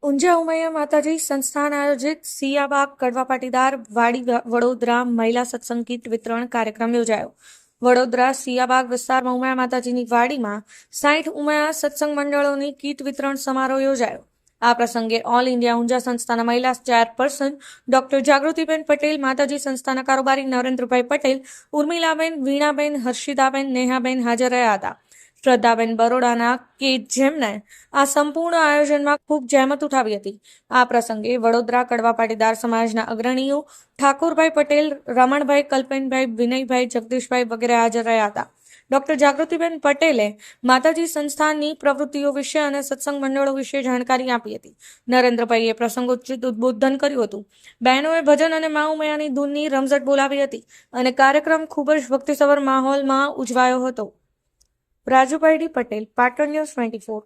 ઊંઝા ઉમૈયા માતાજી સંસ્થાન આયોજિત સિયાબાગ કડવા પાટીદાર વાડી વડોદરા મહિલા સત્સંગ કીટ વિતરણ કાર્યક્રમ યોજાયો. વડોદરા સિયાબાગ વિસ્તારમાં ઉમૈયા માતાજીની વાડીમાં 60 ઉમૈયા સત્સંગ મંડળોની કીટ વિતરણ સમારોહ યોજાયો. આ પ્રસંગે ઓલ ઇન્ડિયા ઊંઝા સંસ્થાના મહિલા ચેરપર્સન ડોક્ટર જાગૃતિબેન પટેલ, માતાજી સંસ્થાના કારોબારી નરેન્દ્રભાઈ પટેલ, ઉર્મિલાબેન, વીણાબેન, હર્ષિદાબેન, નેહાબેન હાજર રહ્યા હતા. શ્રદ્ધાબેન બરોડાના કે જેમને આ સંપૂર્ણ આયોજનમાં ખૂબ જહેમત ઉઠાવી હતી. આ પ્રસંગે વડોદરા કડવા પાટીદાર સમાજના અગ્રણીઓ ઠાકોરભાઈ પટેલ, રમણભાઈ, કલ્પેનભાઈ, વિનયભાઈ, જગદીશભાઈ વગેરે હાજર રહ્યા હતા. ડોક્ટર જાગૃતિબેન પટેલે માતાજી સંસ્થાનની પ્રવૃત્તિઓ વિશે અને સત્સંગ મંડળો વિશે જાણકારી આપી હતી. નરેન્દ્રભાઈએ પ્રસંગોચિત ઉદ્બોધન કર્યું હતું. બહેનોએ ભજન અને મા ઉમૈયાની ધૂનની રમઝટ બોલાવી હતી અને કાર્યક્રમ ખૂબ જ ભક્તિસભર માહોલમાં ઉજવાયો હતો. Rajubhai D Patel, Patan news 24.